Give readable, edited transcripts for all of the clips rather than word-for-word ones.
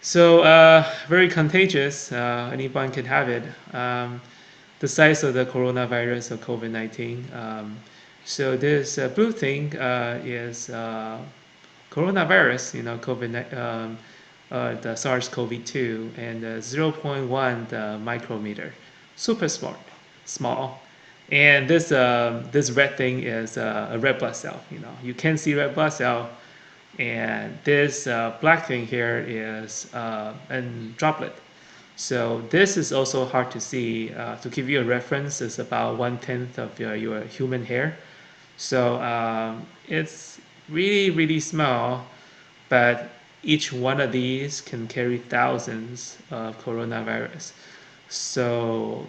So very contagious. Anyone can have it. The size of the coronavirus or COVID-19. So this blue thing is coronavirus. COVID, the SARS-CoV-2, and zero point 0.1 the micrometer, super small. And this red thing is a red blood cell. You can see red blood cell, and this black thing here is a droplet. So this is also hard to see. To give you a reference, it's about 1/10 of your human hair. So it's really, really small, but each one of these can carry thousands of coronavirus. So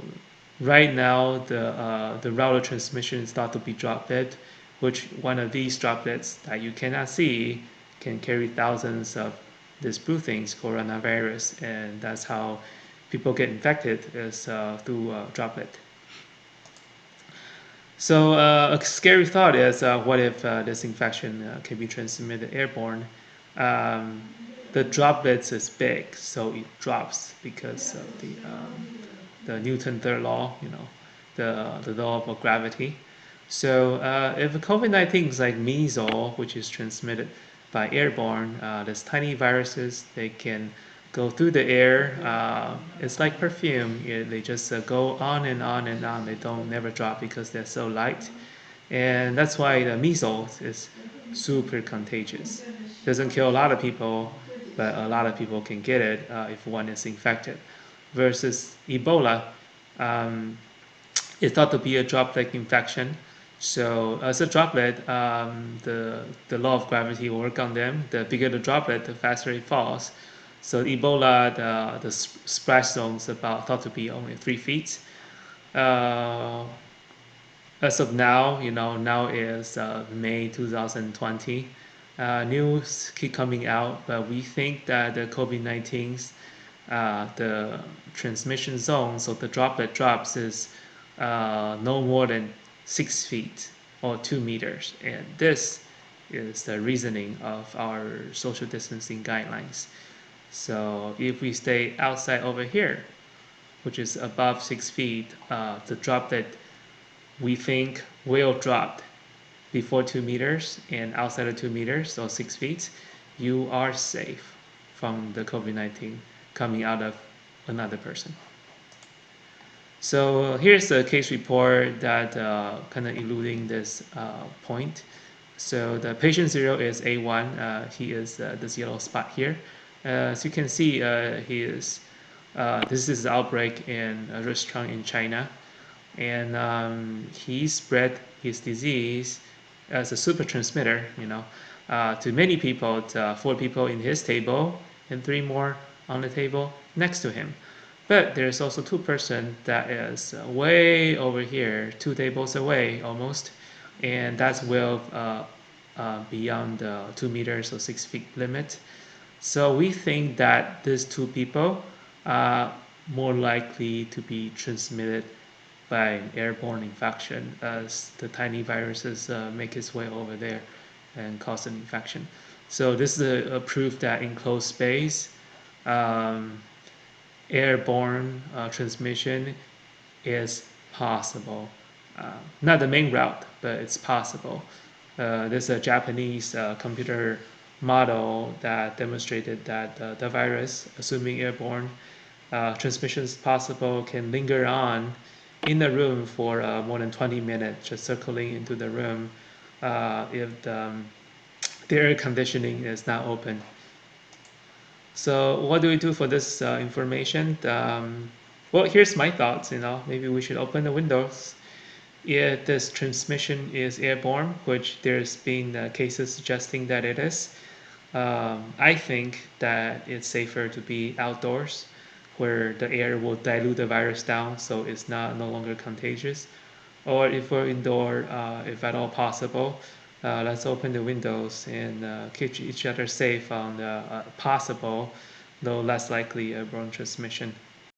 right now, the route of transmission is thought to be droplet, which one of these droplets that you cannot see can carry thousands of these blue things, coronavirus, and that's how people get infected is through droplet. So a scary thought is, what if this infection can be transmitted airborne? Um, the droplets is big, so it drops because of the Newton third law, the law of gravity. So if COVID-19 is like measles, which is transmitted by airborne, there's tiny viruses. They can go through the air. It's like perfume. They just go on and on and on. They don't never drop because they're so light. And that's why the measles is super contagious. Doesn't kill a lot of people, but a lot of people can get it if one is infected. Versus Ebola, um, it's thought to be a droplet infection. So as a droplet, the law of gravity will work on them. The bigger the droplet, the faster it falls. So Ebola, the splash zone is about thought to be only 3 feet. Uh, as of now, now is May 2020. News keep coming out, but we think that the COVID-19's the transmission zone, so the droplet drops, is no more than 6 feet or 2 meters, and this is the reasoning of our social distancing guidelines. So if we stay outside over here, which is above 6 feet, the droplet we think will drop before 2 meters, and outside of 2 meters, so 6 feet, you are safe from the COVID-19 coming out of another person. So here's the case report that kind of eluding this point. So the patient 0 is A1. He is this yellow spot here. As you can see, this is the outbreak in a restaurant in China, and he spread his disease as a super transmitter, to many people, to 4 people in his table and 3 more on the table next to him. But there's also 2 person that is way over here, 2 tables away almost, and that's well beyond the 2 meters or 6 feet limit. So we think that these 2 people are more likely to be transmitted by an airborne infection as the tiny viruses make its way over there and cause an infection. So this is a proof that in closed space, um, airborne transmission is possible. Not the main route, but it's possible. There's a Japanese computer model that demonstrated that the virus, assuming airborne transmission is possible, can linger on in the room for more than 20 minutes, just circling into the room if the air conditioning is not open. So what do we do for this information? Well, here's my thoughts. Maybe we should open the windows. If this transmission is airborne, which there's been cases suggesting that it is, I think that it's safer to be outdoors, where the air will dilute the virus down, so it's no longer contagious. Or if we're indoor, if at all possible, let's open the windows and keep each other safe on the possible, though less likely, airborne transmission.